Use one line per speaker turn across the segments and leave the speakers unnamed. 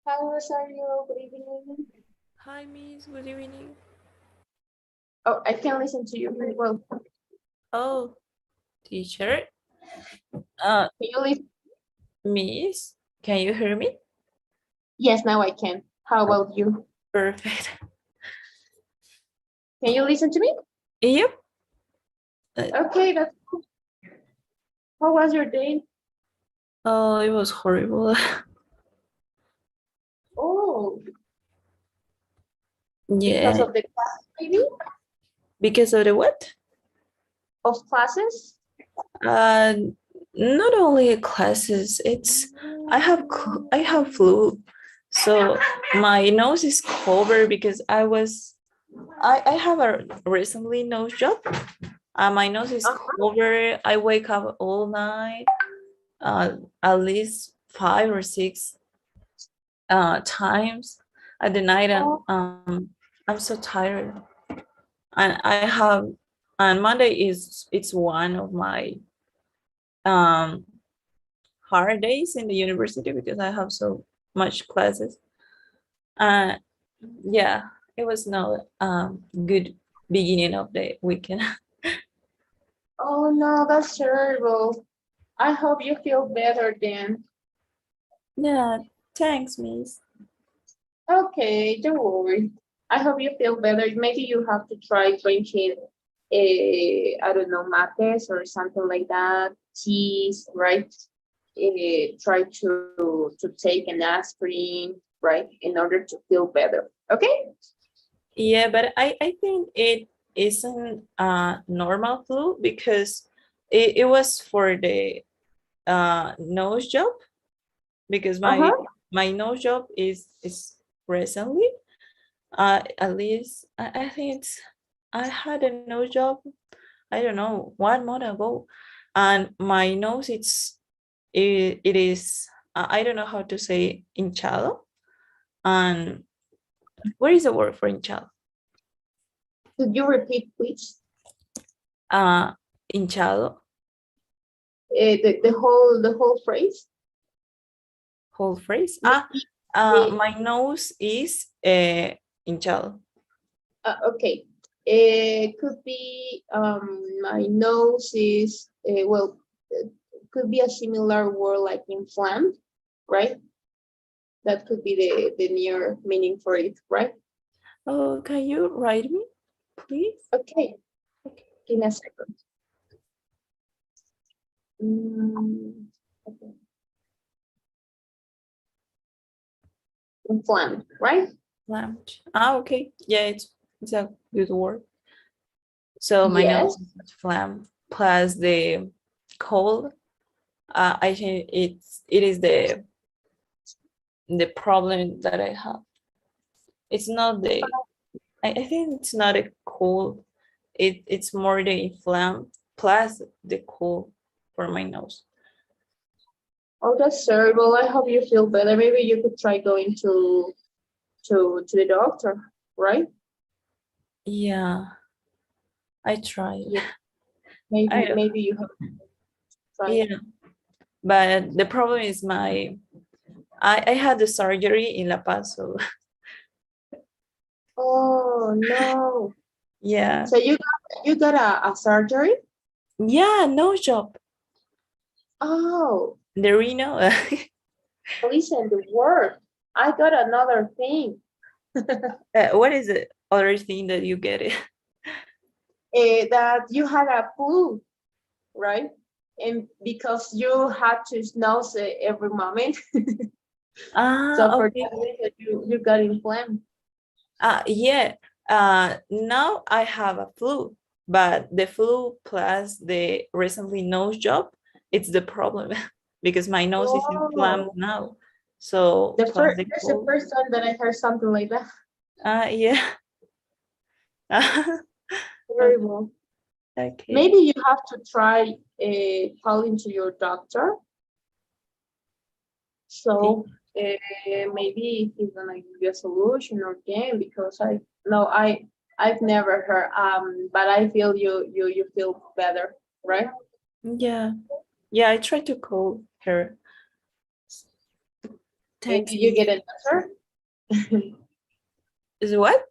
How are you? Good evening.
Hi, Miss. Good evening.
Oh, I can listen to you very well. Can
Oh, teacher. Uh,
you listen?
Miss, can you hear me?
Yes, now I can. How about you?
Perfect.
Can you listen to me?
Yep.
Okay, that's cool. How was your day?
Oh, it was horrible.
Oh, because
Yeah.
of the class, maybe?
Because of the what?
Of classes?
Uh, Not only classes. I have flu, so my nose is covered because I have a recently nose job. My nose is
Uh-huh.
covered. I wake up all night. At least 5 or 6 times at the night, and
Oh,
I'm so tired. And I have and Monday is it's one of my um hard days in the university because I have so much classes. Uh yeah, it was not good beginning of the weekend.
oh no, that's terrible. I hope you feel better then.
Yeah, thanks, Miss.
Okay, don't worry. I hope you feel better. Maybe you have to try drinking, I don't know, mates or something like that, teas, right? Try to take an aspirin, right, in order to feel better. Okay?
Yeah, but I think it isn't a normal flu because it was for the nose job because
Uh-huh.
my nose job is recently. At least I think I had a nose job, I don't know, 1 month ago, and my nose it is I don't know how to say hinchado. And where is the word for hinchado?
Could you repeat, please?
Uh, Hinchado,
The whole phrase?
whole phrase.
Maybe, eh,
My nose is hinchado.
okay. Could be my nose is well, could be a similar word like inflamed, right? That could be the near meaning for it, right?
Oh, can you write me, please?
Okay,
Okay.
give me a second. Okay. Inflamed, right?
Lamped. Okay. Yeah, it's a good word. So my
Yes.
nose is phlegm plus the cold. I think it is the problem that I have. It's not I think it's not a cold. It's more the phlegm plus the cold for my nose.
Oh, that's terrible. I hope you feel better. Maybe you could try going to the doctor, right?
Yeah, I tried.
Yeah.
I
Maybe
don't.
maybe you have to try.
Yeah, but the problem is I had the surgery in La Paz, so
Oh no.
yeah.
So you got a surgery?
Yeah, no job.
Oh,
The Reno.
listen, the word. I got another thing.
What is the other thing that you get it?
That you had a flu, right? And because you had to snooze every moment, so for
Okay.
that reason you got inflamed.
Yeah. Now I have a flu, but the flu plus the recently nose job, it's the problem because my nose is inflamed
Oh,
now. So
the
plus
first
the
that's the
cold.
first time that I heard something like that.
Yeah.
Very well.
Okay.
Maybe you have to try calling to your doctor. So maybe he's gonna give you a solution or game because I no I've never heard but I feel you feel better, right?
Yeah. Yeah, I tried to call her. Thanks.
Did you get an answer?
Is what?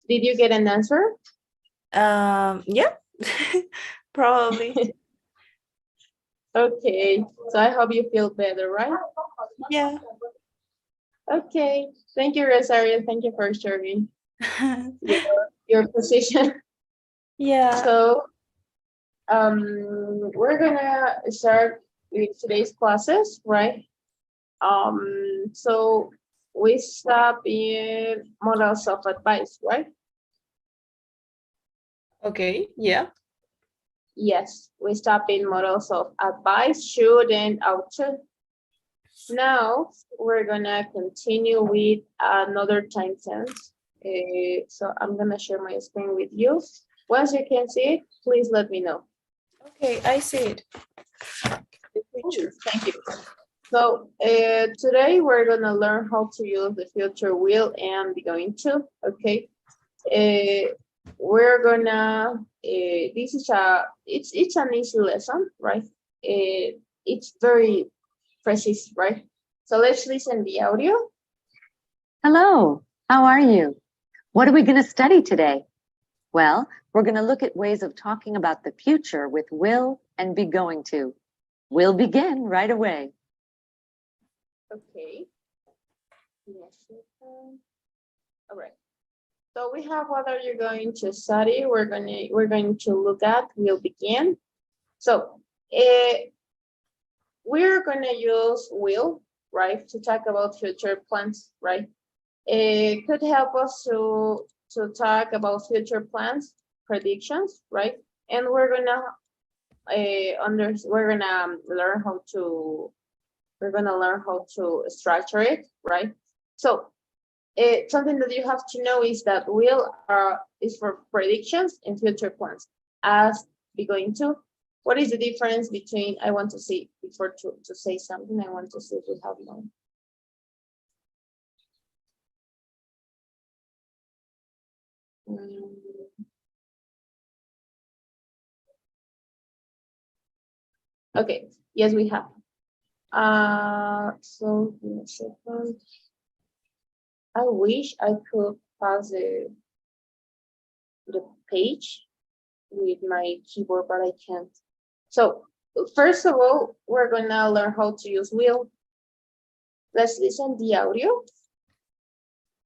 Did you get an answer?
Yeah, probably.
Okay, so I hope you feel better, right?
Yeah.
Okay, thank you, Rosario. Thank you for sharing your position.
Yeah.
So we're gonna start with today's classes, right? So we stop in models of advice, right?
Okay. Yeah.
Yes, we stop in models of advice, should, and ought to. Now we're gonna continue with another time sense. So I'm gonna share my screen with you. Once you can see it, please let me know.
Okay, I see it. The picture.
Thank you. So today we're gonna learn how to use the future will and be going to. Okay. We're gonna. This is it's an easy lesson, right? It's very precise, right? So let's listen the audio.
Hello, how are you? What are we going to study today? Well, we're going to look at ways of talking about the future with will and be going to. We'll begin right away.
Okay. Yes. All right. So we have what are you going to study? We're going to look at. We'll begin. So we're gonna use will, right, to talk about future plans, right? It could help us to talk about future plans, predictions, right? And we're gonna learn how to structure it, right? So something that you have to know is that will is for predictions and future plans. As be going to, what is the difference between I want to see before to say something? I want to see if we have one. Okay, yes, we have. So give me a second. I wish I could pass the page with my keyboard, but I can't. So first of all, we're gonna learn how to use will. Let's listen the audio.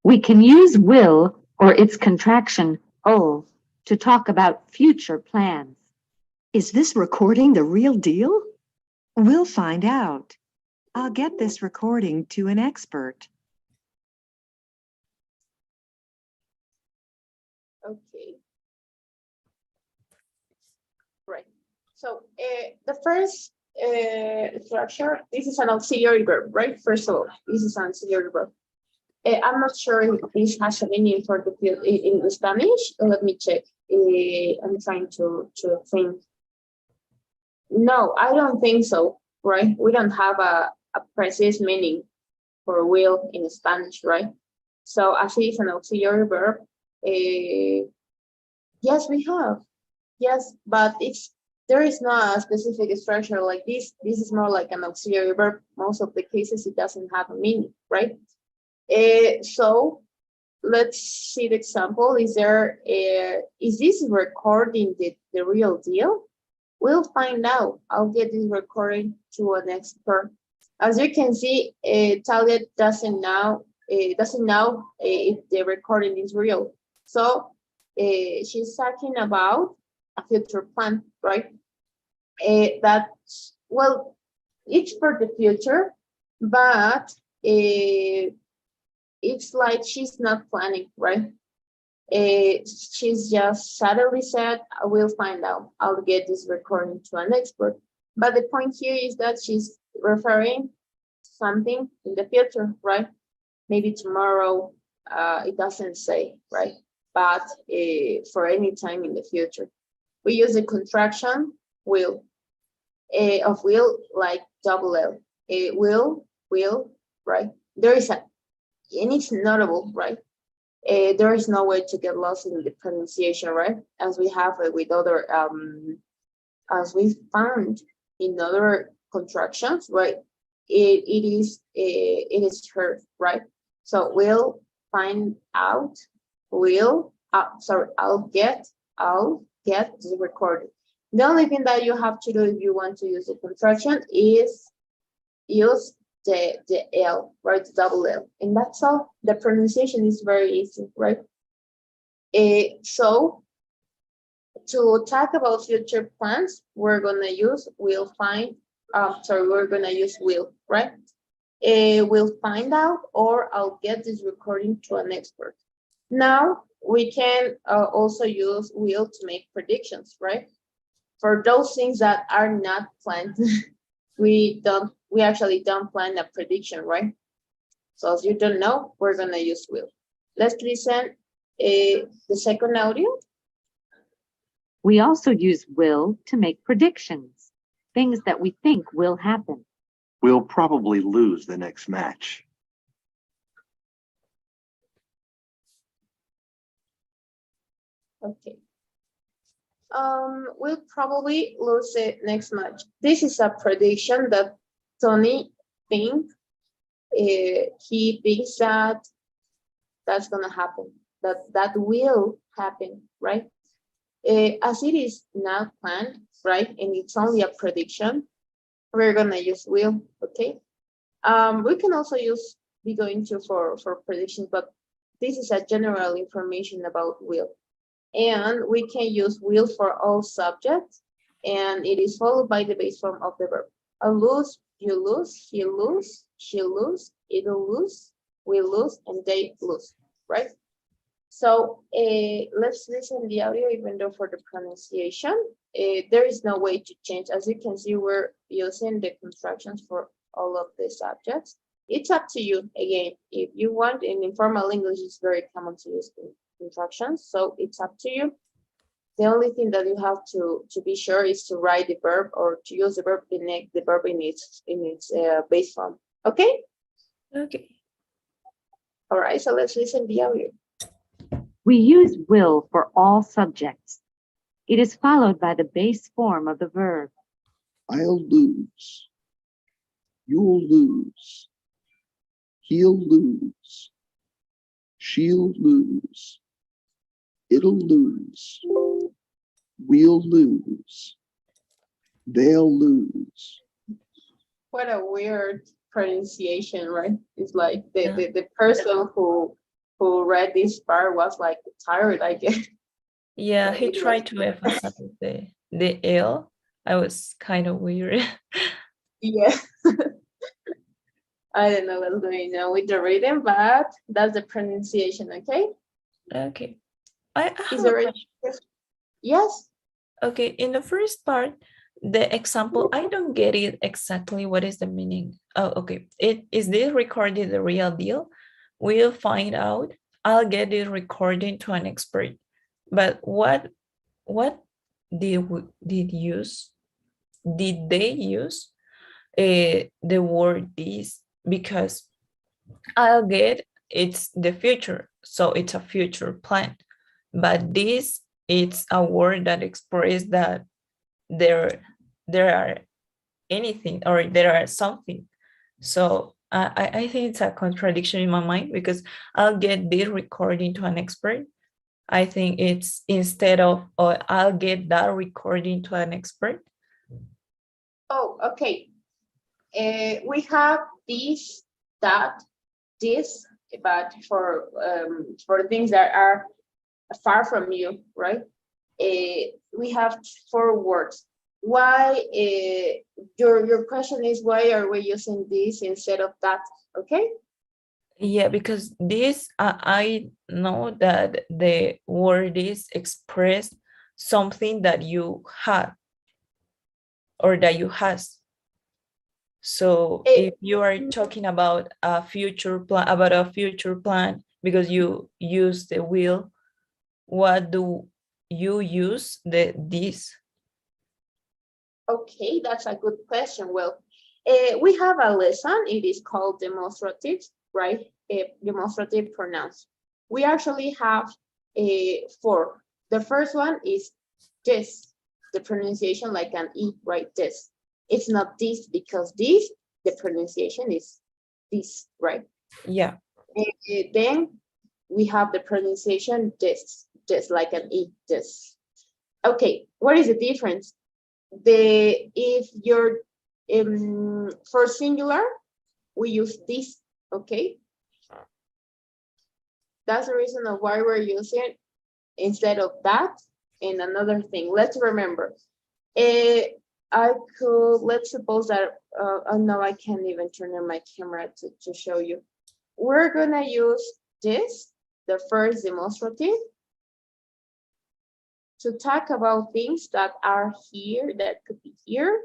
We can use will or its contraction, "ol," to talk about future plans.
Is this recording the real deal? We'll find out. I'll get this recording to an expert.
Okay. Right. So the first structure, this is an auxiliary verb, right? First of all, this is an auxiliary verb. I'm not sure if this has a meaning for the field in Spanish. Let me check. I'm trying to think. No, I don't think so, right? We don't have a precise meaning for will in Spanish, right? So actually it's an auxiliary verb. Yes, we have. Yes, but there is not a specific structure like this. This is more like an auxiliary verb. Most of the cases it doesn't have a meaning, right? So let's see the example. Is this recording the real deal? We'll find out. I'll get this recording to an expert. As you can see, Talia doesn't know if the recording is real. So she's talking about a future plan, right? That's, well, it's for the future, but it's like she's not planning, right? She's just suddenly said, I will find out. I'll get this recording to an expert. But the point here is that she's referring to something in the future, right? Maybe tomorrow, it doesn't say, right? But for any time in the future. We use the contraction will, of will, like double L. Will, right? There is and it's notable, right? There is no way to get lost in the pronunciation, right? As we have with other, as we found in other contractions, right? it is her, right? So we'll find out, I'll get the recording. The only thing that you have to do if you want to use the contraction is use the L, right? The double L. And that's all. The pronunciation is very easy, right? So to talk about future plans, we're gonna use we'll will, right? We'll find out, or I'll get this recording to an expert. Now we can also use will to make predictions, right? For those things that are not planned, we actually don't plan a prediction, right? So if you don't know, we're gonna use will. Let's listen the second audio.
We also use will to make predictions, things that we think will happen.
We'll probably lose the next match.
Okay. We'll probably lose the next match. This is a prediction that Tony thinks. He thinks that that's gonna happen. That will happen, right? As it is not planned, right, and it's only a prediction, we're gonna use will, okay? We can also use be going to for predictions, but this is a general information about will. And we can use will for all subjects, and it is followed by the base form of the verb. I lose, you lose, he lose, she lose, it'll lose, we lose, and they lose, right? So let's listen the audio, even though for the pronunciation, there is no way to change. As you can see, we're using the constructions for all of the subjects. It's up to you. Again, if you want, in informal English, it's very common to use contractions, so it's up to you. The only thing that you have to be sure is to write the verb, or to use the verb in its base form. Okay.
Okay.
All right. So let's listen the audio.
We use will for all subjects. It is followed by the base form of the verb.
I'll lose. You'll lose. He'll lose. She'll lose. It'll lose. We'll lose. They'll lose.
What a weird pronunciation, right? It's like the person who read this part was like tired, I guess.
Yeah, he tried to emphasize the L. I was kind of weird.
Yeah. I don't know what's going on with the rhythm, but that's the pronunciation, okay?
Okay. I
Is
have
there
a
any question? Yes.
Okay, in the first part, the example, I don't get it exactly what is the meaning. Oh, okay. Is this recording the real deal? We'll find out. I'll get this recording to an expert. But what did they use the word this? Because I'll get, it's the future, so it's a future plan. But this, it's a word that expresses that there are anything, or there are something. So I think it's a contradiction in my mind, because I'll get this recording to an expert. I think it's instead of, or I'll get that recording to an expert.
Oh, okay. We have this, that, this, but for things that are far from you, right? We have 4 words. Why? Your question is, why are we using this instead of that? Okay.
Yeah, because this, I know that the word is express something that you have or that you has. So if you are talking about a future plan, because you use the will, what do you use this?
Okay, that's a good question. Well, we have a lesson. It is called demonstratives, right? Demonstrative pronouns. We actually have 4. The first one is this, the pronunciation like an E, right? This. It's not this, because this the pronunciation is this, right?
Yeah.
Then we have the pronunciation this, just like an E, this. Okay, what is the difference? If you're for singular, we use this, okay? That's the reason of why we're using instead of that. And another thing, let's remember, let's suppose that, oh no, I can't even turn on my camera to show you. We're gonna use this, the first demonstrative, to talk about things that are here, that could be here,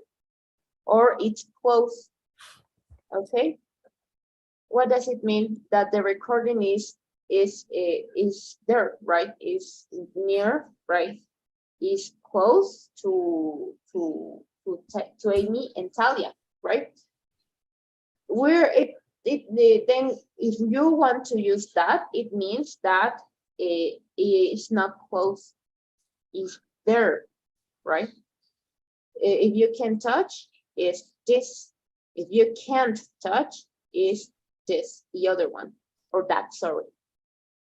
or it's close, okay? What does it mean? That the recording is there, right? Is near, right? Is close to Amy and Talia, right? Then if you want to use that, it means that it's not close, it's there, right? If you can touch, is this. If you can't touch, is this, the other one, or that, sorry.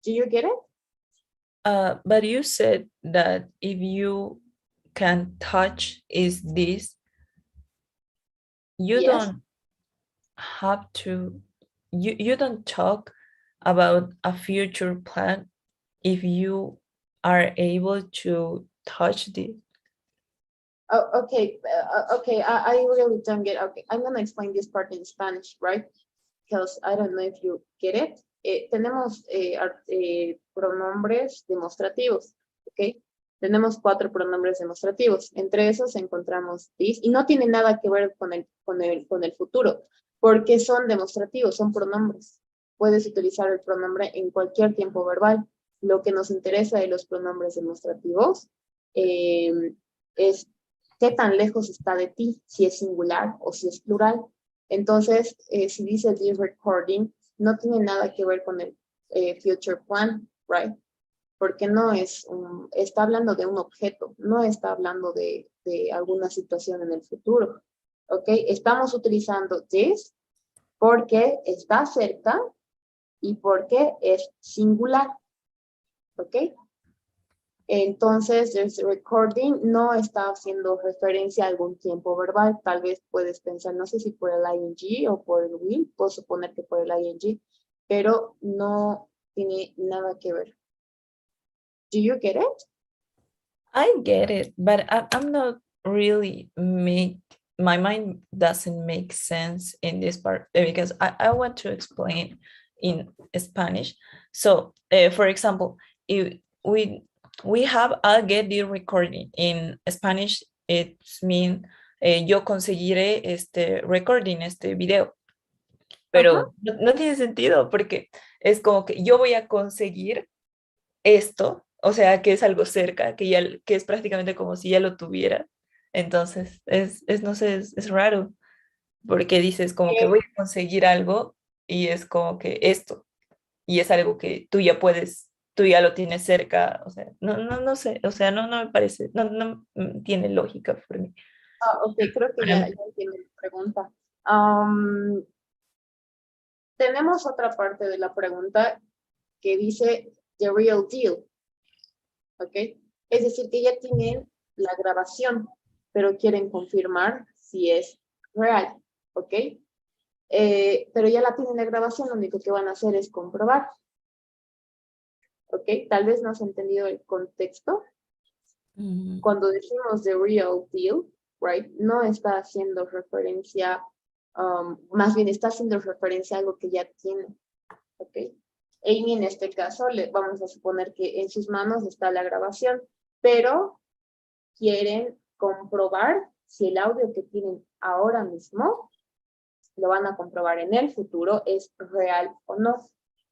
Do you get it?
But you said that if you can touch is this, you
Yes.
don't have to, you don't talk about a future plan if you are able to touch this.
Oh, okay, okay, I really don't get, okay, I'm gonna explain this part in Spanish, right? Because I don't know if you get it. Tenemos pronombres demostrativos, ¿ok? Tenemos 4 pronombres demostrativos. Entre esos encontramos this, y no tiene nada que ver con el futuro, porque son demostrativos, son pronombres. Puedes utilizar el pronombre en cualquier tiempo verbal. Lo que nos interesa de los pronombres demostrativos es qué tan lejos está de ti, si es singular o si es plural. Entonces, si dice this recording, no tiene nada que ver con el future plan, right? Porque no es está hablando de un objeto, no está hablando de alguna situación en el futuro, ¿ok? Estamos utilizando this porque está cerca y porque es singular, ¿ok? Entonces, el recording no está haciendo referencia a algún tiempo verbal. Tal vez puedes pensar, no sé si por el ing o por el will, puedo suponer que por el ing, pero no tiene nada que ver. Do you get it?
I get it, but I'm not really my mind doesn't make sense in this part because I want to explain in Spanish. So, for example, if we have I'll get the recording in Spanish, it means yo conseguiré este recording, este video. Pero no tiene sentido porque es como que yo voy a conseguir esto, o sea, que es algo cerca, que es prácticamente como si ya lo tuviera. Entonces, no sé, es raro, porque dices como que voy a conseguir algo y es como que esto, y es algo que tú ya lo tienes cerca, o sea, no sé, o sea, no me parece, no tiene lógica por mí.
Ok, creo que ya entiendo la pregunta. Tenemos otra parte de la pregunta que dice the real deal, ¿ok? Es decir, que ya tienen la grabación, pero quieren confirmar si es real, ¿ok? Pero ya la tienen la grabación, lo único que van a hacer es comprobar. ¿Ok? Tal vez no has entendido el contexto. Cuando decimos the real deal, right, no está haciendo referencia, más bien está haciendo referencia a algo que ya tiene, ¿ok? Amy en este caso, vamos a suponer que en sus manos está la grabación, pero quieren comprobar si el audio que tienen ahora mismo, lo van a comprobar en el futuro, es real o no.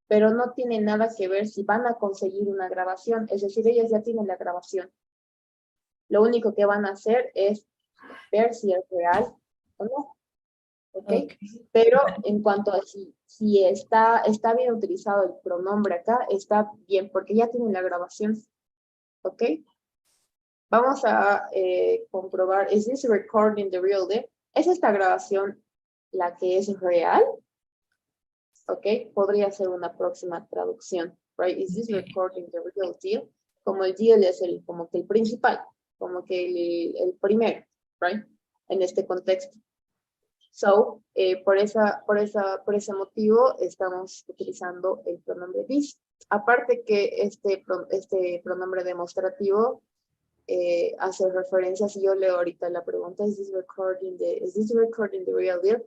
Pero no tiene nada que ver si van a conseguir una grabación, es decir, ellos ya tienen la grabación. Lo único que van a hacer es ver si es real o no. ¿Ok? Pero en cuanto a si está bien utilizado el pronombre acá, está bien, porque ya tienen la grabación. ¿Ok? Vamos a comprobar, ¿is this recording the real deal? ¿Es esta grabación la que es real, ok, podría ser una próxima traducción, right? Is this recording the real deal? Como el deal es como que el principal, como que el primero, right? En este contexto. So, por ese motivo estamos utilizando el pronombre this. Aparte que este pronombre demostrativo hace referencia, si yo leo ahorita la pregunta, is this recording the real deal?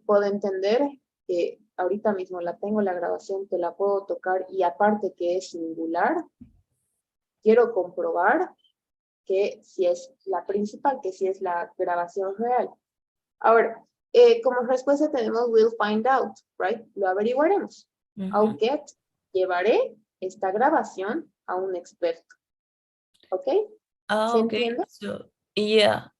Puedo entender que ahorita mismo la tengo la grabación, te la puedo tocar y aparte que es singular, quiero comprobar que si es la principal, que si es la grabación real. Ahora, como respuesta tenemos will find out, right? Lo averiguaremos. I'll get, llevaré esta grabación a un experto. ¿Ok? ¿Se
Okay,
entiende?
so yeah,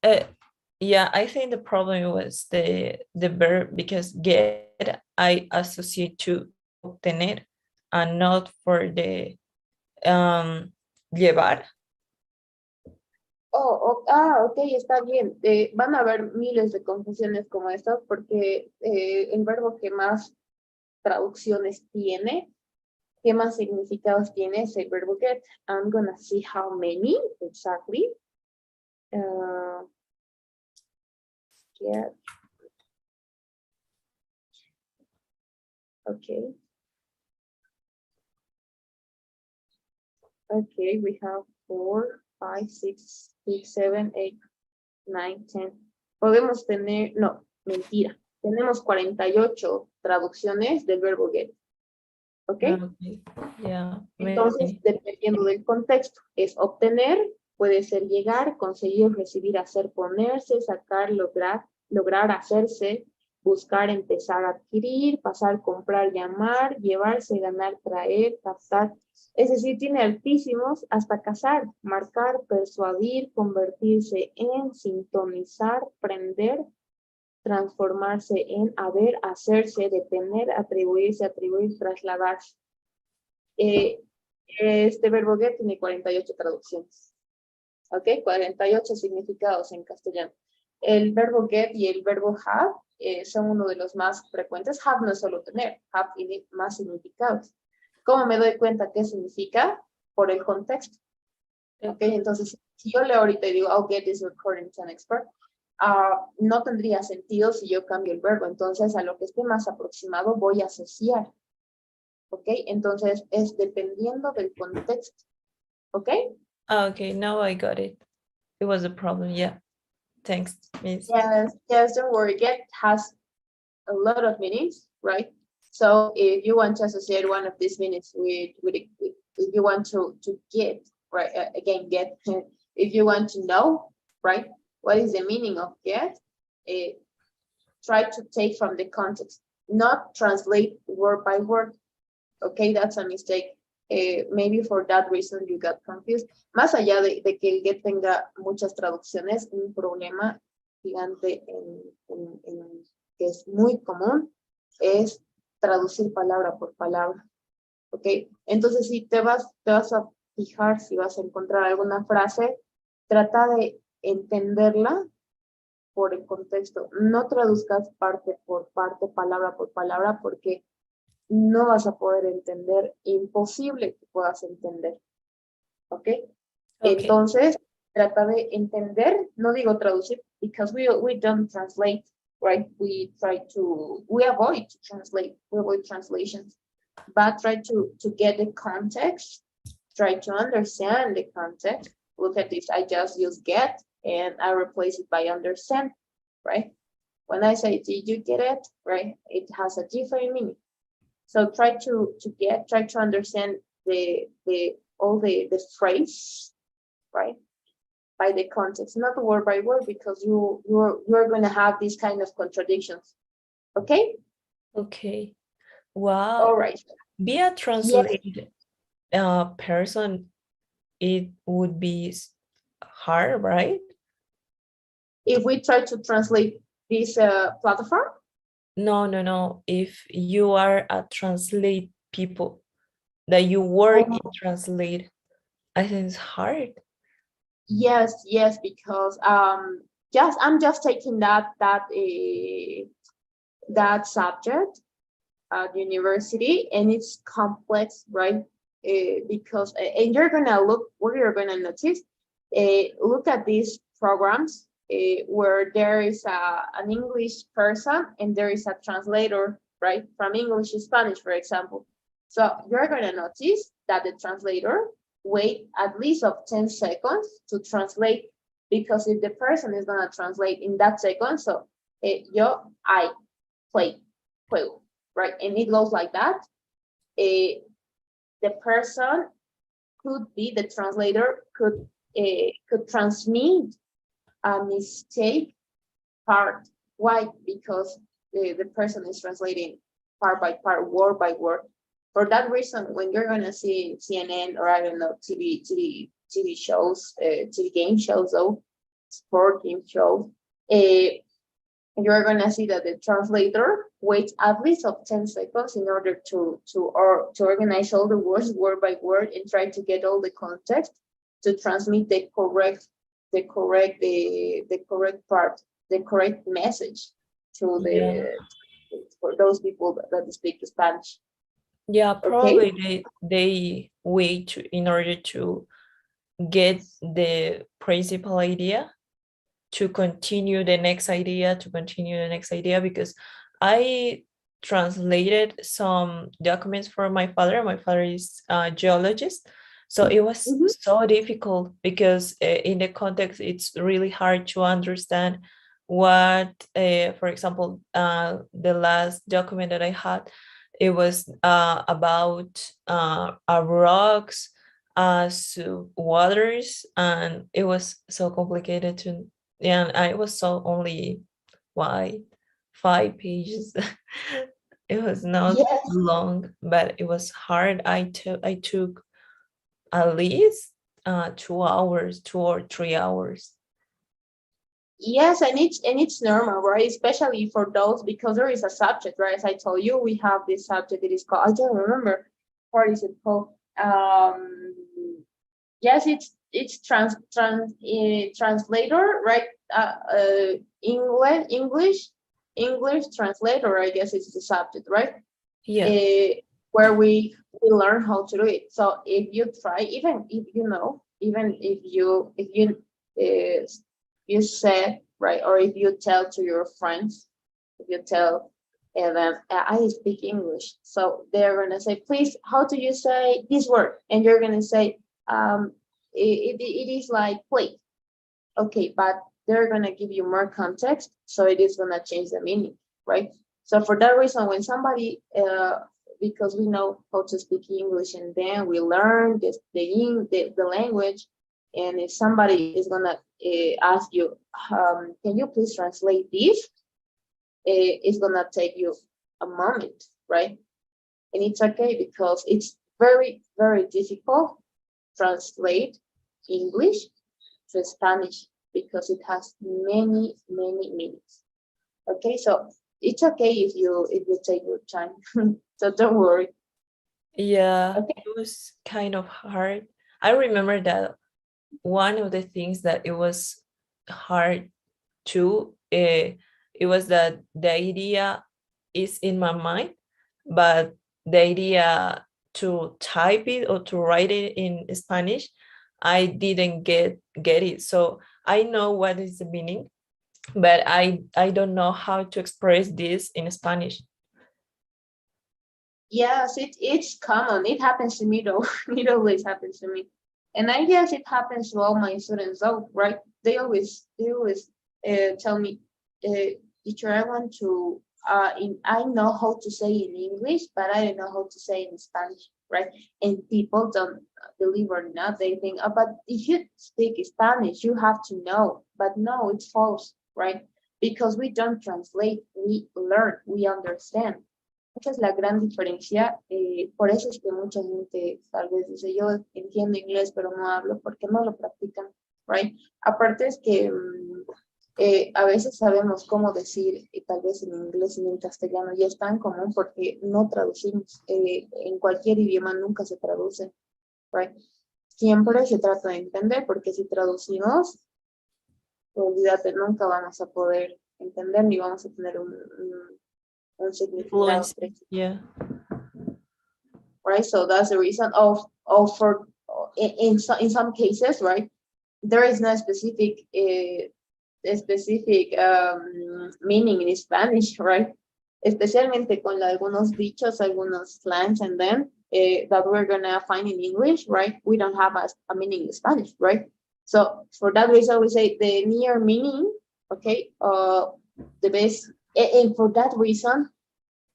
yeah, I think the problem was the verb, because get I associate to obtener and not for the llevar.
Ok, está bien. Van a haber miles de confusiones como estas porque el verbo que más traducciones tiene, que más significados tiene es el verbo get. I'm gonna see how many exactly. Get. Okay. Okay, we have 4, 5, 6, 7, 8, 9, 10. Podemos tener, no, mentira. Tenemos 48 traducciones del verbo get. ¿Ok?
Okay, yeah.
Entonces, dependiendo del contexto, es obtener, puede ser llegar, conseguir, recibir, hacer, ponerse, sacar, lograr, hacerse, buscar, empezar, adquirir, pasar, comprar, llamar, llevarse, ganar, traer, captar. Es decir, tiene altísimos hasta casar, marcar, persuadir, convertirse en, sintonizar, prender, transformarse en, haber, hacerse, detener, atribuirse, atribuir, trasladarse. Este verbo get tiene 48 traducciones. ¿Ok? 48 significados en castellano. El verbo get y el verbo have son uno de los más frecuentes. Have no es solo tener, have tiene más significados. ¿Cómo me doy cuenta qué significa? Por el contexto. ¿Ok? Entonces, si yo leo ahorita y digo, I'll get this recording to an expert, no tendría sentido si yo cambio el verbo. Entonces, a lo que esté más aproximado voy a asociar. ¿Ok? Entonces, es dependiendo del contexto. ¿Ok?
Okay, now I got it. It was a problem, yeah. Thanks, Miss.
Yes, don't worry. Get has a lot of meanings, right? So if you want to associate one of these meanings with if you want to get, right, again, get, if you want to know, right, what is the meaning of get, try to take from the context, not translate word by word. Okay, that's a mistake. Maybe for that reason you got confused. Más allá de que el get tenga muchas traducciones, un problema gigante que es muy común es traducir palabra por palabra. ¿Ok? Entonces, si te vas a fijar, si vas a encontrar alguna frase, trata de entenderla por el contexto. No traduzcas parte por parte, palabra por palabra, porque no vas a poder entender, imposible que puedas entender. ¿Ok? Entonces, trata de entender, no digo traducir, because we don't translate, right? We avoid to translate, we avoid translations, but try to get the context, try to understand the context. Look at this, I just use get, and I replace it by understand, right? When I say, did you get it, right? It has a different meaning. So try to understand all the phrase, right? By the context, not word by word, because you're going to have these kind of contradictions. Okay?
Okay. Wow.
All right.
Be a translated person, it would be hard, right?
If we try to translate this platform?
No. If you are a translate people, that you work in translate, I think it's hard.
Yes, because I'm just taking that subject at university, and it's complex, right? Because and you're gonna look, what you're gonna notice, look at these programs where there is an English person and there is a translator, right? From English to Spanish, for example. So you're gonna notice that the translator wait at least of 10 seconds to translate, because if the person is gonna translate in that second, so yo, I play, juego, right? And it goes like that. The person could be, the translator could transmit a mistake part. Why? Because the person is translating part by part, word by word. For that reason, when you're gonna see CNN or I don't know TV shows, TV game shows, though, sport game shows, you're gonna see that the translator waits at least of 10 seconds in order to organize all the words word by word and try to get all the context to transmit the correct part, the correct message to for those people that speak Spanish.
Yeah,
Okay.
probably they wait in order to get the principal idea to continue the next idea, because I translated some documents for my father. My father is a geologist. So it was so difficult because in the context, it's really hard to understand what, for example, the last document that I had, it was about rocks, waters, and it was so complicated to, and I was so only why 5 pages. It was not
Yes.
long, but it was hard. I took at least 2 hours, 2 or 3 hours.
Yes, and it's normal, right? Especially for those, because there is a subject, right? As I told you, we have this subject that is called, I don't remember what is it called. Yes, it's translator, right? English translator, I guess is the subject, right?
Yeah.
Where we learn how to do it. So if you try, even if you said, right, or if you tell to your friends, if you tell them, I speak English, so they're gonna say, please, how do you say this word? And you're gonna say, it is like plate. Okay, but they're gonna give you more context, so it is gonna change the meaning, right? So for that reason, when somebody, because we know how to speak English, and then we learn the language, and if somebody is gonna ask you, can you please translate this? It's gonna take you a moment, right? And it's okay, because it's very, very difficult translate English to Spanish, because it has many, many meanings. Okay, so it's okay if you take your time. So don't worry.
Yeah,
Okay.
it was kind of hard. I remember that one of the things that it was hard too, it was that the idea is in my mind, but the idea to type it or to write it in Spanish, I didn't get it. So I know what is the meaning, but I don't know how to express this in Spanish.
Yes, it's common. It happens to me though. It always happens to me. And I guess it happens to all my students though, right? They always tell me, teacher, I want to, I know how to say in English, but I don't know how to say in Spanish, right? And people don't believe or not, they think, oh, but if you speak Spanish, you have to know. But no, it's false, right? Because we don't translate, we learn, we understand. Esa es la gran diferencia, por eso es que mucha gente tal vez dice, yo entiendo inglés, pero no hablo, porque no lo practican, right? Aparte es que a veces sabemos cómo decir, tal vez en inglés y en castellano, y es tan común porque no traducimos, en cualquier idioma nunca se traduce, right? Siempre se trata de entender, porque si traducimos, olvídate, nunca vamos a poder entender ni vamos a tener un significado
Influence.
preciso,
Yeah.
right? So that's the reason for in some cases, right? There is no specific meaning in Spanish, right? Especialmente con algunos dichos, algunos slangs, and then that we're gonna find in English, right? We don't have a meaning in Spanish, right? So for that reason, we say the near meaning, okay, the best, and for that reason,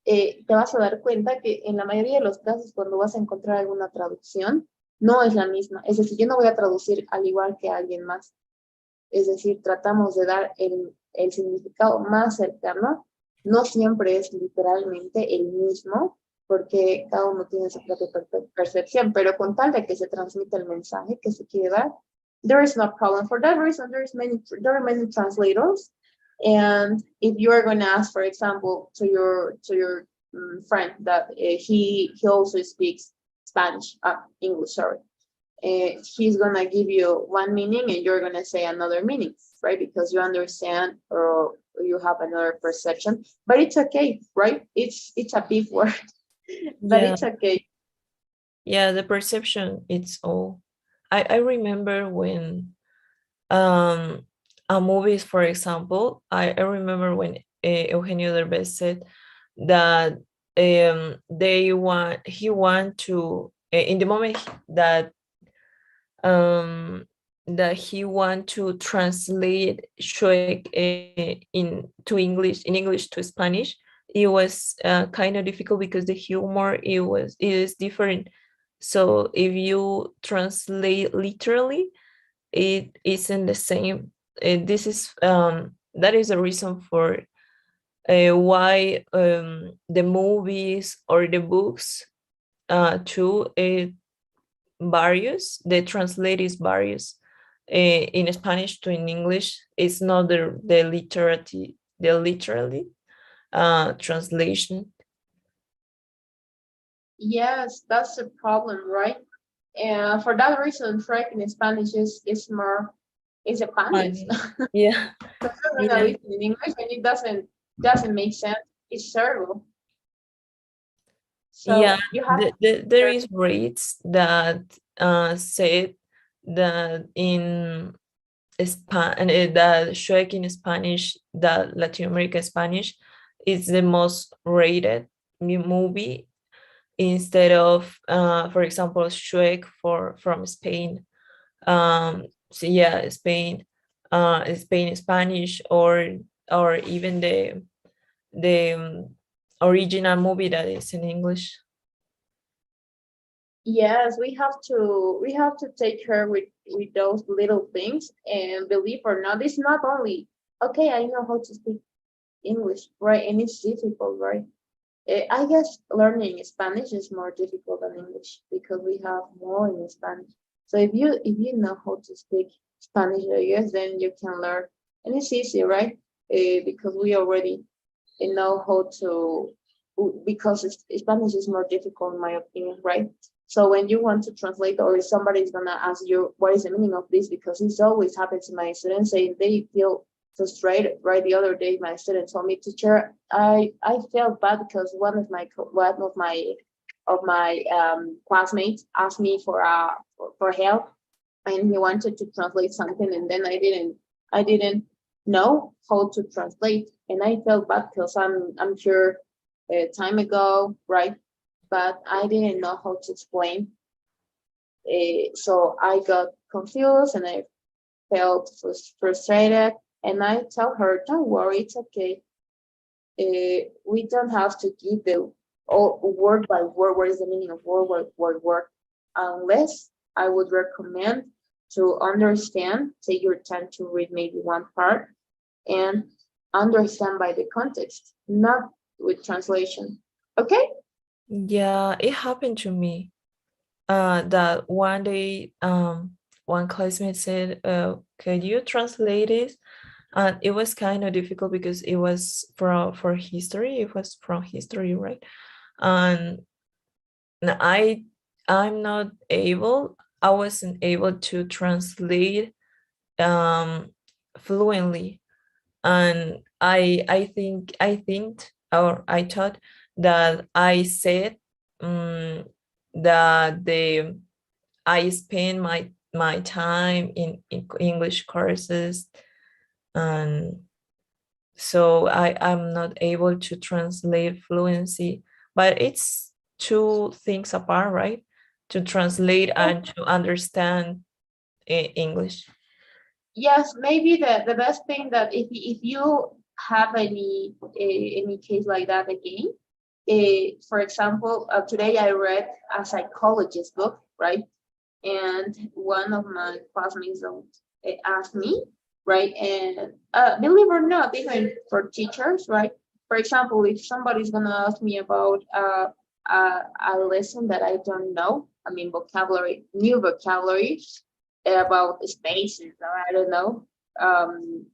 te vas a dar cuenta que en la mayoría de los casos, cuando vas a encontrar alguna traducción, no es la misma. Es decir, yo no voy a traducir al igual que alguien más. Es decir, tratamos de dar el significado más cercano. No siempre es literalmente el mismo, porque cada uno tiene su propia percepción, pero con tal de que se transmita el mensaje que se quiere dar, there is no problem. For that reason, there are many translators. And if you are going to ask, for example, to your friend that he also speaks Spanish, English, sorry, he's gonna give you one meaning and you're gonna say another meaning, right? Because you understand or you have another perception. But it's okay, right? It's a big word, but
Yeah.
it's okay.
Yeah, the perception, it's all. I remember when a movies, for example, I remember when Eugenio Derbez said that he want to in the moment that he want to translate Shrek in English to Spanish. It was kind of difficult because the humor it is different. So if you translate literally, it isn't the same. This is that is a reason for why the movies or the books too various. The translate is various. In Spanish to in English, it's not the literally translation.
Yes, that's the problem, right? And for that reason, Shrek in Spanish is more is a Spanish.
Yeah.
Yeah. In English, and it doesn't make sense. It's terrible. So
Yeah,
you have
there is rates that said that in that Shrek in Spanish, that Latin American Spanish is the most rated movie instead of, for example, Shrek from Spain. So yeah, Spain Spanish, or even the original movie that is in English.
Yes, we have to take care with those little things, and believe or not, it's not only okay, I know how to speak English, right? And it's difficult, right? I guess learning Spanish is more difficult than English because we have more in Spanish. So if you know how to speak Spanish, I guess then you can learn, and it's easy, right? Because we already know how to, because Spanish is more difficult in my opinion, right? So when you want to translate, or if somebody is gonna ask you what is the meaning of this, because this always happens to my students, saying they feel frustrated, right? The other day, my student told me, teacher, I felt bad because one of my classmates asked me for help, and he wanted to translate something, and then I didn't know how to translate, and I felt bad because I'm sure time ago, right? But I didn't know how to explain. So I got confused and I felt frustrated. And I tell her, don't worry, it's okay. We don't have to give the word by word, what is the meaning of word, unless I would recommend to understand, take your time to read maybe one part and understand by the context, not with translation. Okay?
Yeah, it happened to me. That one day, one classmate said, "Can you translate it?" And it was kind of difficult because it was for history. It was from history, right? And I'm not able. I wasn't able to translate fluently. And I thought that I said that I spend my time in English courses, and so I'm not able to translate fluency, but it's two things apart, right? To translate and to understand English.
Yes, maybe the best thing that if you have any case like that again, for example, today I read a psychologist book, right? And one of my classmates asked me, right? And believe or not, even for teachers, right? For example, if somebody's gonna ask me about a lesson that I don't know, I mean vocabulary, new vocabulary about spaces, or I don't know,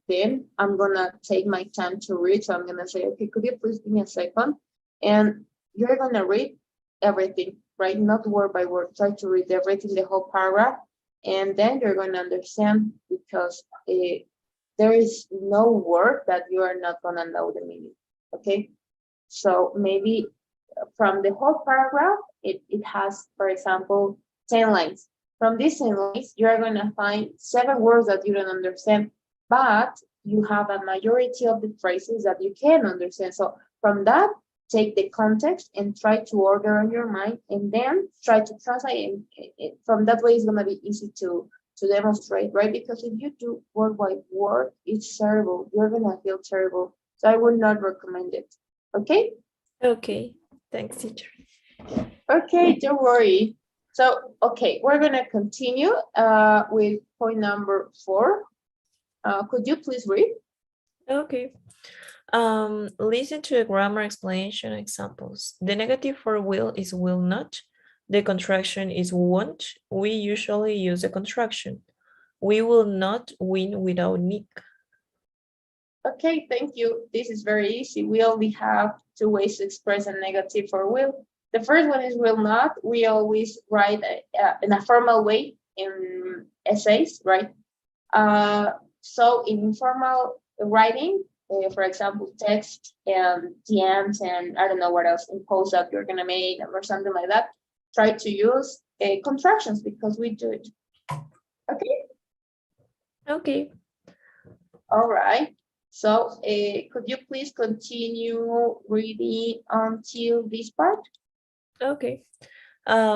then I'm gonna take my time to read. So I'm gonna say, okay, could you please give me a second? And you're gonna read everything, right? Not word by word. Try to read everything, the whole paragraph, and then you're going to understand, because there is no word that you are not going to know the meaning. Okay, so maybe from the whole paragraph, it has, for example, 10 lines. From these 10 lines, you are going to find 7 words that you don't understand, but you have a majority of the phrases that you can understand. So from that, take the context and try to order in your mind, and then try to translate. And from that way, it's going to be easy to demonstrate, right? Because if you do word by word, it's terrible. You're going to feel terrible. So I would not recommend it. Okay?
Okay, thanks, teacher.
Okay, don't worry. So, okay, we're going to continue with point number 4. Could you please read?
Okay. Listen to the grammar explanation examples. The negative for will is will not. The contraction is won't. We usually use the contraction. We will not win without Nick.
Okay, thank you. This is very easy. We only have 2 ways to express a negative for will. The first one is will not. We always write in a formal way in essays, right? So in informal writing, for example, text and DMs and I don't know what else, in posts that you're gonna make or something like that, try to use contractions, because we do it. Okay.
Okay.
All right. So could you please continue reading until this part?
Okay.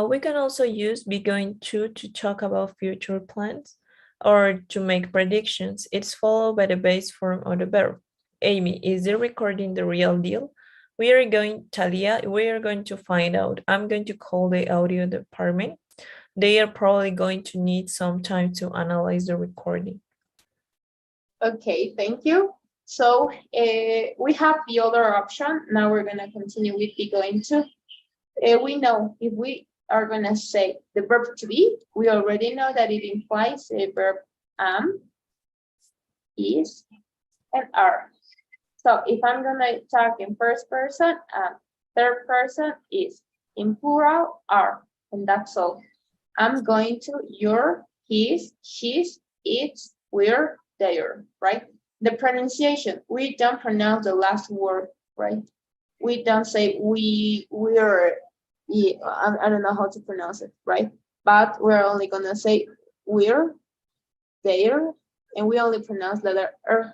We can also use be going to talk about future plans or to make predictions. It's followed by the base form of the verb. Amy, is the recording the real deal? Talia, we are going to find out. I'm going to call the audio department. They are probably going to need some time to analyze the recording.
Okay, thank you. So we have the other option. Now we're going to continue with be going to. We know if we are going to say the verb to be, we already know that it implies a verb am, is, and are. So if I'm going to talk in first person, third person is, in plural, are, and that's all. I'm going to, you're, his, she's, it's, we're, there, right? The pronunciation, we don't pronounce the last word, right? We don't say we're, I don't know how to pronounce it, right? But we're only gonna say we're, there, and we only pronounce letter R.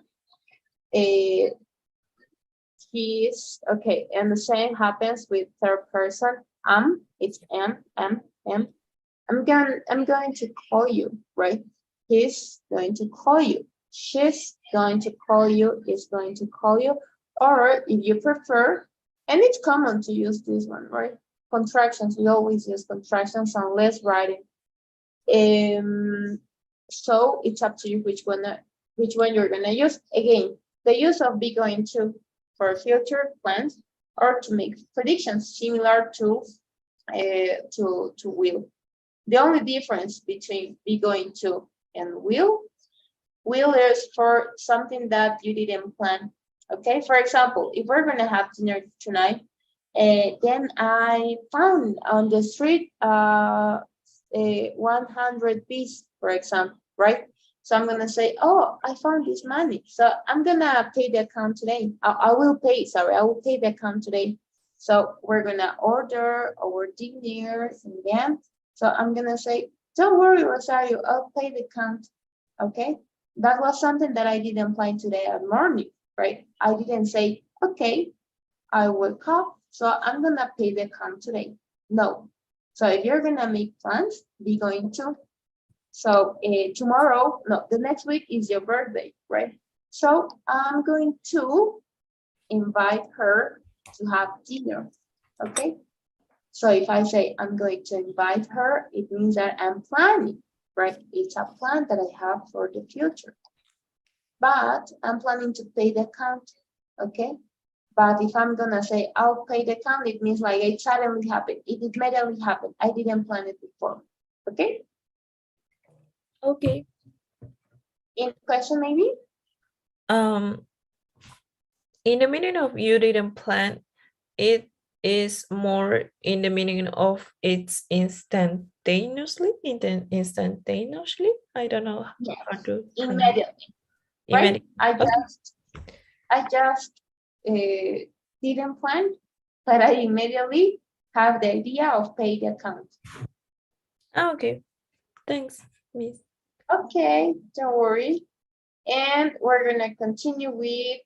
He's, okay, and the same happens with third person. It's am. I'm going to call you, right? He's going to call you. She's going to call you. Is going to call you. Or if you prefer, and it's common to use this one, right? Contractions. We always use contractions unless writing. So it's up to you which one you're gonna use. Again, the use of be going to for future plans or to make predictions similar to will. The only difference between be going to and will is for something that you didn't plan. Okay, for example, if we're gonna have dinner tonight, then I found on the street 100 piece, for example, right? So I'm gonna say, oh, I found this money. So I'm gonna pay the account today. I will pay the account today. So we're gonna order our dinner and then. So I'm gonna say, don't worry, Rosario, I'll pay the account. Okay. That was something that I didn't plan today at morning, right? I didn't say, okay, I woke up, so I'm gonna pay the account today. No. So if you're gonna make plans, be going to. So tomorrow, no, the next week is your birthday, right? So I'm going to invite her to have dinner, okay? So if I say I'm going to invite her, it means that I'm planning, right? It's a plan that I have for the future. But I'm planning to pay the account, okay? But if I'm gonna say I'll pay the account, it means like it suddenly happened. It immediately happened. I didn't plan it before, okay?
Okay.
Any question maybe?
In the meaning of you didn't plan, it is more in the meaning of it's instantaneously. Instantaneously. I don't know
Yes,
how to
immediately, right?
Immediately.
I just didn't plan, but I immediately have the idea of pay the account.
Okay. Thanks, Miss.
Okay, don't worry. And we're gonna continue with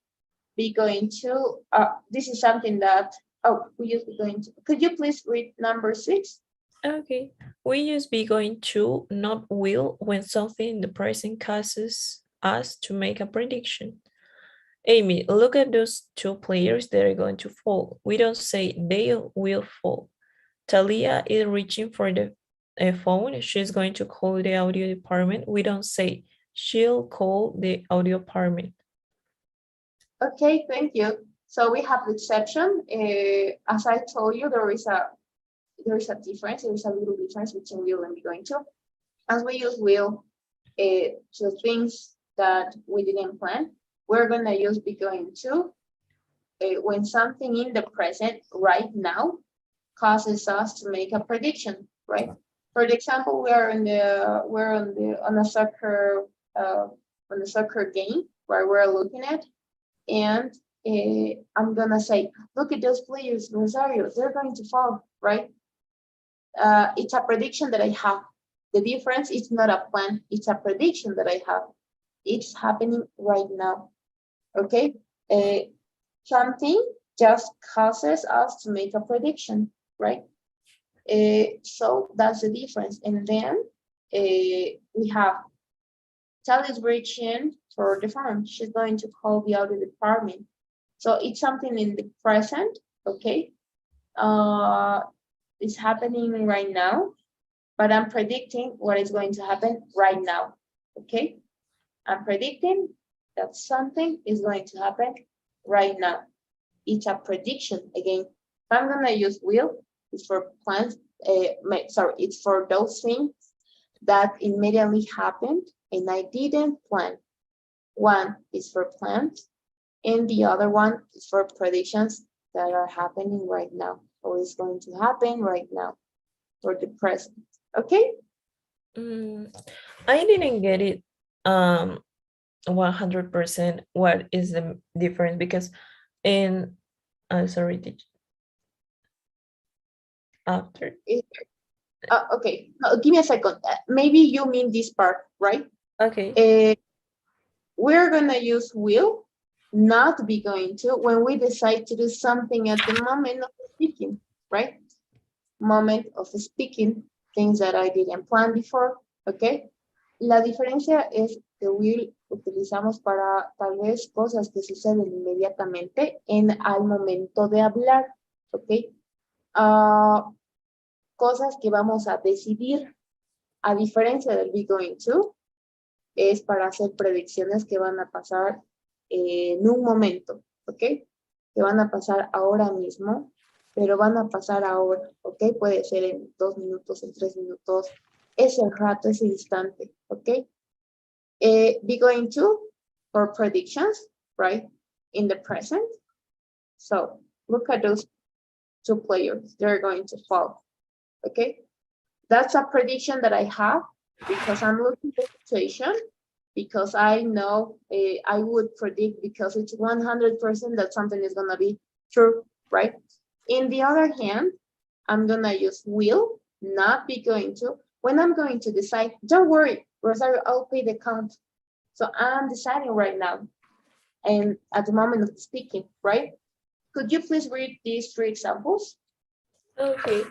be going to, this is something that, oh, we use be going to, could you please read number 6?
Okay. We use be going to, not will, when something in the present causes us to make a prediction. Amy, look at those two players that are going to fall. We don't say they will fall. Talia is reaching for the phone. She's going to call the audio department. We don't say she'll call the audio department.
Okay, thank you. So we have the exception. As I told you, there is a difference. There is a little difference between will and be going to. As we use will to things that we didn't plan, we're gonna use be going to when something in the present right now causes us to make a prediction, right? For example, we're on a soccer game where we're looking at, and I'm gonna say, look at those players, Rosario, they're going to fall, right? It's a prediction that I have. The difference is not a plan, it's a prediction that I have. It's happening right now, okay? Something just causes us to make a prediction, right? So that's the difference. And then we have Sally's reaching for the phone. She's going to call the audio department. So it's something in the present, okay? It's happening right now, but I'm predicting what is going to happen right now, okay? I'm predicting that something is going to happen right now. It's a prediction again. If I'm gonna use will, it's for plans, it's for those things that immediately happened and I didn't plan. One is for plans and the other one is for predictions that are happening right now or is going to happen right now for the present, okay?
I didn't get it 100% what is the difference, because in sorry, after
Okay, no, give me a second. Maybe you mean this part, right?
okay.
We're gonna use will, not be going to, when we decide to do something at the moment of speaking, right? Moment of speaking, things that I didn't plan before, okay? La diferencia es que will utilizamos para tal vez cosas que suceden inmediatamente al momento de hablar, ok? Cosas que vamos a decidir, a diferencia del be going to, es para hacer predicciones que van a pasar en un momento, ¿ok? Que van a pasar ahora mismo, pero van a pasar ahora, ¿ok? Puede ser en 2 minutos, en 3 minutos, ese rato, ese instante, ¿ok? Be going to for predictions, right? In the present. So look at those two players. They're going to fall, okay? That's a prediction that I have because I'm looking at the situation because I know I would predict because it's 100% that something is gonna be true, right? In the other hand, I'm gonna use will, not be going to, when I'm going to decide, don't worry, Rosario, I'll pay the count. So I'm deciding right now and at the moment of speaking, right? Could you please read these 3 examples?
Okay.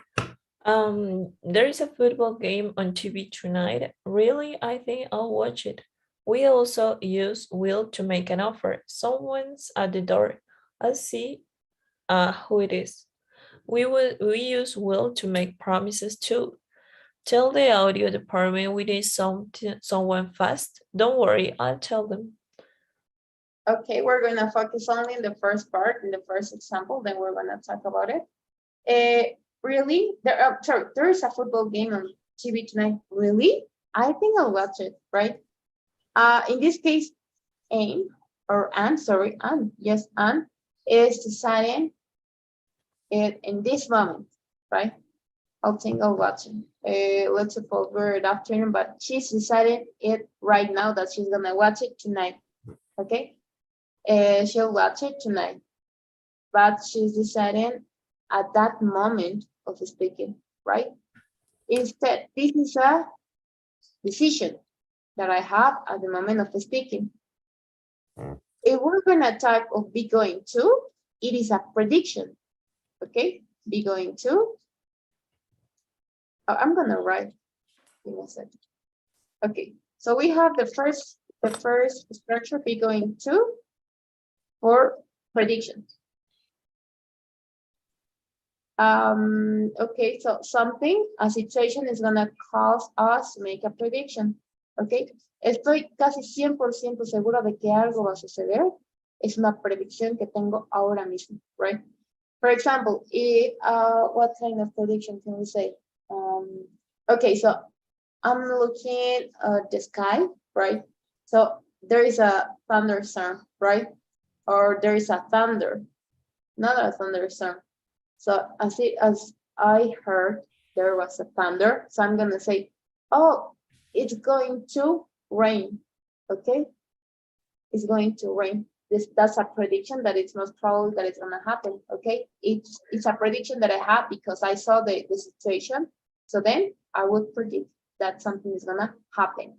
There is a football game on TV tonight. Really? I think I'll watch it. We also use will to make an offer. Someone's at the door. I'll see who it is. We use will to make promises too. Tell the audio department we need someone fast. Don't worry, I'll tell them.
Okay, we're gonna focus only in the first part, in the first example, then we're gonna talk about it. Really? There is a football game on TV tonight. Really? I think I'll watch it, right? In this case, Anne is deciding it in this moment, right? I'll think I'll watch it. Let's suppose we're at afternoon, but she's deciding it right now that she's gonna watch it tonight. Okay? She'll watch it tonight, but she's deciding at that moment of speaking, right? Instead, this is a decision that I have at the moment of speaking. If we're gonna talk of be going to, it is a prediction, okay? Be going to. I'm gonna write in a second. Okay, so we have the first structure, be going to, for prediction. Okay, so a situation is gonna cause us to make a prediction, okay? Estoy casi 100% segura de que algo va a suceder. Es una predicción que tengo ahora mismo, right? For example, if, what kind of prediction can we say? Okay, so I'm looking at the sky, right? So there is a thunderstorm, right? Or there is a thunder, not a thunderstorm. So as I heard there was a thunder, so I'm gonna say, oh, it's going to rain, okay? It's going to rain. That's a prediction that it's most probably that it's gonna happen, okay? It's a prediction that I have because I saw the situation. So then I would predict that something is gonna happen.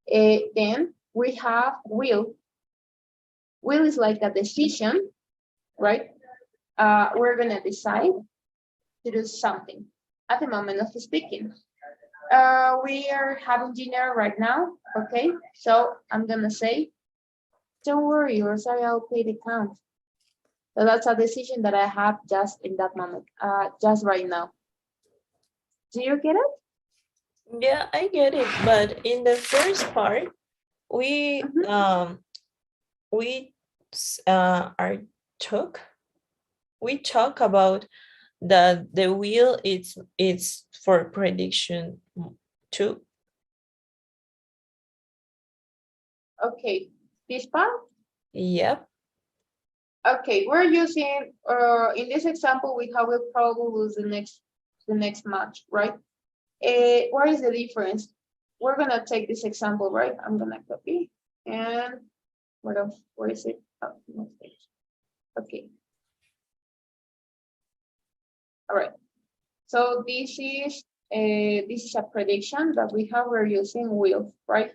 Then we have will. Will is like a decision, right? We're gonna decide to do something at the moment of speaking. We are having dinner right now, okay? So I'm gonna say, don't worry, Rosario, I'll pay the count. So that's a decision that I have just in that moment, just right now. Do you get it?
Yeah, I get it. But in the first part, we talk about that the wheel it's for prediction too.
Okay, this part?
Yep.
Okay, we're using, in this example, we will probably lose the next match, right? What is the difference? We're gonna take this example, right? I'm gonna copy and what else? Where is it? Oh, no, okay. All right. So this is a prediction that we have. We're using will, right?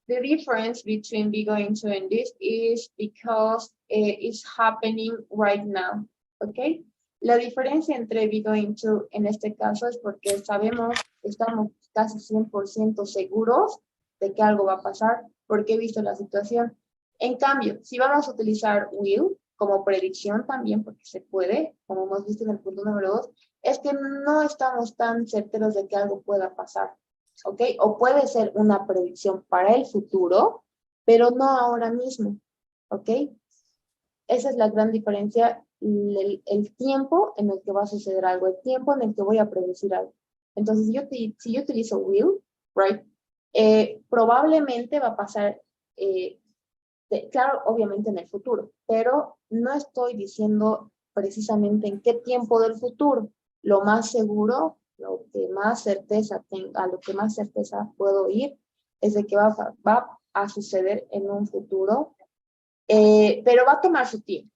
The difference between be going to and this is because it's happening right now, okay? La diferencia entre be going to en este caso es porque estamos casi 100% seguros de que algo va a pasar porque he visto la situación. En cambio, si vamos a utilizar will como predicción también, porque se puede, como hemos visto en el punto número 2, es que no estamos tan certeros de que algo pueda pasar. ¿Ok? O puede ser una predicción para el futuro, pero no ahora mismo. ¿Ok? Esa es la gran diferencia, el tiempo en el que va a suceder algo, el tiempo en el que voy a predecir algo. Entonces, si yo utilizo will, right, probablemente va a pasar, claro, obviamente en el futuro, pero no estoy diciendo precisamente en qué tiempo del futuro. Lo más seguro, lo que más certeza tengo, a lo que más certeza puedo ir, es de que va a suceder en un futuro, pero va a tomar su tiempo.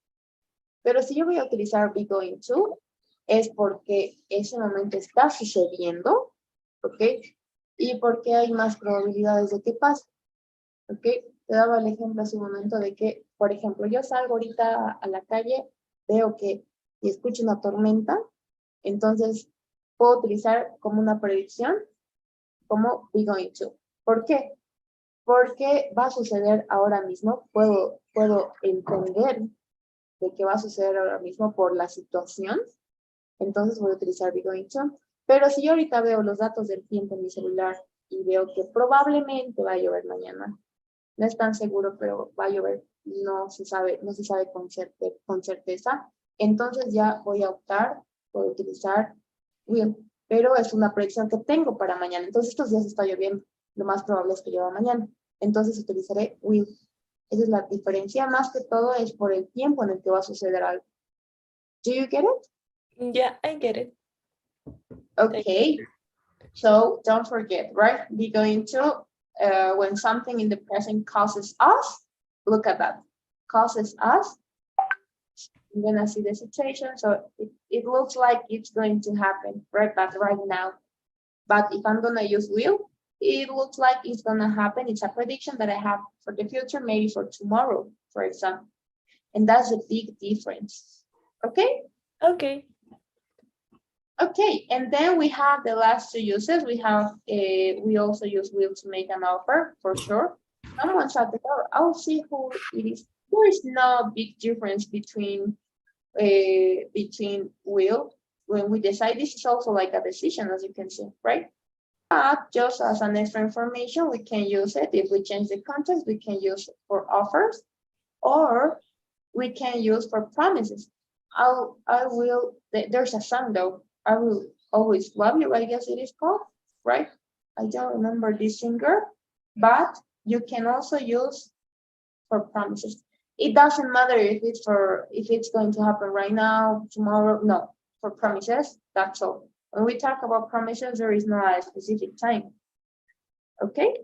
Pero si yo voy a utilizar be going to, es porque ese momento está sucediendo, ¿ok? Y porque hay más probabilidades de que pase, ¿ok? Te daba el ejemplo hace un momento de que, por ejemplo, yo salgo ahorita a la calle, veo que y escucho una tormenta, entonces puedo utilizar como una predicción, como be going to. ¿Por qué? Porque va a suceder ahora mismo, puedo entender de qué va a suceder ahora mismo por la situación, entonces voy a utilizar be going to. Pero si yo ahorita veo los datos del tiempo en mi celular y veo que probablemente va a llover mañana, no es tan seguro, pero va a llover, no se sabe con certeza, entonces ya voy a optar por utilizar will, pero es una predicción que tengo para mañana, entonces estos días está lloviendo, lo más probable es que llueva mañana, entonces utilizaré will. Esa es la diferencia, más que todo es por el tiempo en el que va a suceder algo. Do you get it?
Yeah, I get it.
Okay, so don't forget, right? Be going to, when something in the present causes us, look at that, causes us, I'm gonna see the situation, so it looks like it's going to happen, right? But right now, but if I'm gonna use will, it looks like it's gonna happen. It's a prediction that I have for the future, maybe for tomorrow, for example. And that's a big difference, okay?
Okay.
Okay, and then we have the last two uses. We have, we also use will to make an offer, for sure. Someone's at the door. I'll see who it is. There is no big difference between will. When we decide, this is also like a decision, as you can see, right? But just as an extra information, we can use it. If we change the context, we can use it for offers, or we can use for promises. I will, there's a song though, I will always love you, I guess it is called, right? I don't remember this singer, but you can also use for promises. It doesn't matter if it's going to happen right now, tomorrow, no, for promises, that's all. When we talk about promises, there is no a specific time, okay?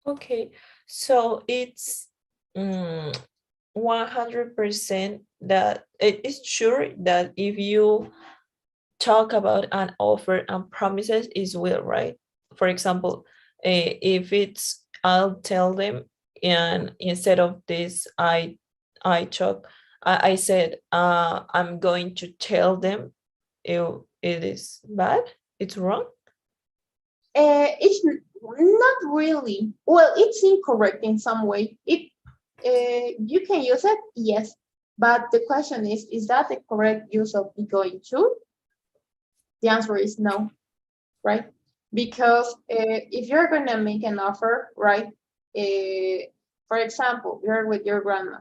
Okay, so it's 100% that it is sure that if you talk about an offer and promises is will, right? For example, if it's I'll tell them, and instead of this I said I'm going to tell them, it is bad, it's wrong.
It's not really. Well, it's incorrect in some way. You can use it, yes, but the question is that the correct use of be going to? The answer is no, right? Because if you're gonna make an offer, right? For example, you're with your grandma,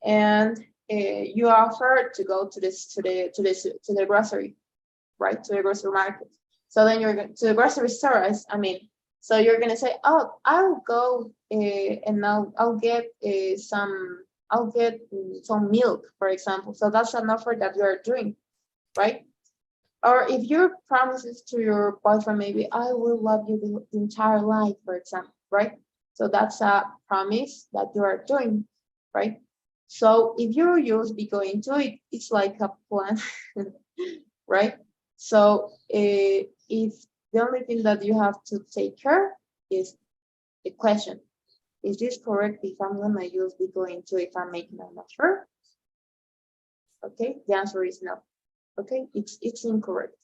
and you offer to go to the grocery, right? To the grocery market. So then you're going to the grocery store. I mean, so you're gonna say, "Oh, I'll go and I'll get some milk, for example." So that's an offer that you are doing, right? Or if your promises to your boyfriend, maybe I will love you the entire life, for example, right? So that's a promise that you are doing, right? So if you use be going to it, it's like a plan, right? So if the only thing that you have to take care is the question, is this correct if I'm gonna use be going to if I'm making an offer? Okay, the answer is no. Okay, it's incorrect.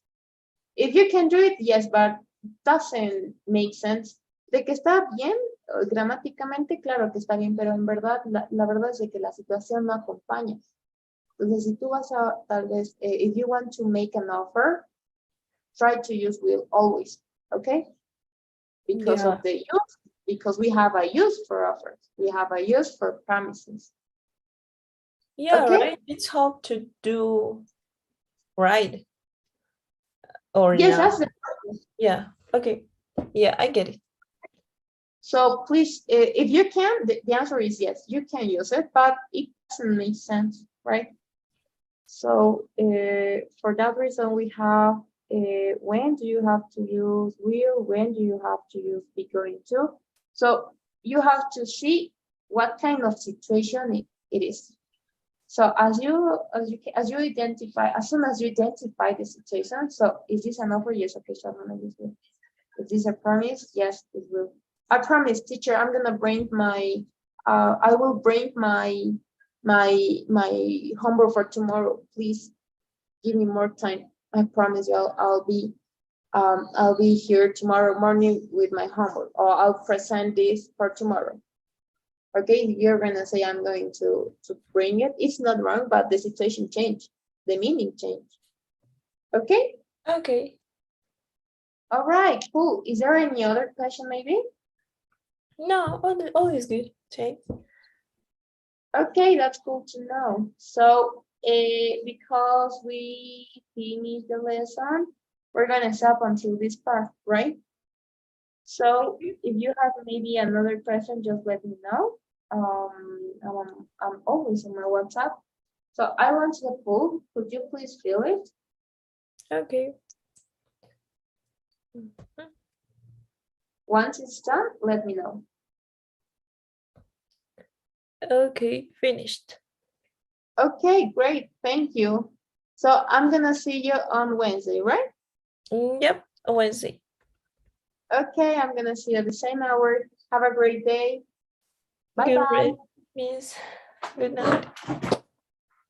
If you can do it, yes, but doesn't make sense. De que está bien, gramáticamente, claro que está bien, pero en verdad, la verdad es de que la situación no acompaña. Entonces, si tú vas a, tal vez, if you want to make an offer, try to use will always, okay? Because
Yeah.
of the use, because we have a use for offers. We have a use for promises.
Yeah,
Okay.
right. It's hard to do right. Or
Yes,
not.
that's the
Yeah. Okay. Yeah, I get it.
So please, if you can, the answer is yes, you can use it, but it doesn't make sense, right? So for that reason, we have when do you have to use will, when do you have to use be going to? So you have to see what kind of situation it is. So as you identify, as soon as you identify the situation, so is this an offer? Yes, okay, so I'm gonna use it. Is this a promise? Yes, it will. I promise, teacher, I'm gonna bring my, I will bring my homework for tomorrow. Please give me more time. I promise you, I'll be here tomorrow morning with my homework, or I'll present this for tomorrow. Okay, you're gonna say I'm going to bring it. It's not wrong, but the situation changed, the meaning changed. Okay.
Okay.
All right, cool. Is there any other question maybe?
No, all is good. Thanks.
Okay, that's cool to know. So because we finished the lesson, we're gonna stop until this part, right? So if you have maybe another question, just let me know. I'm always on my WhatsApp. So I want the poll. Could you please fill it?
Okay.
Once it's done, let me know.
Okay, finished.
Okay, great. Thank you. So I'm gonna see you on Wednesday, right?
Yep, Wednesday.
Okay, I'm gonna see you at the same hour. Have a great day. Bye
Good
bye.
Miss. Good night.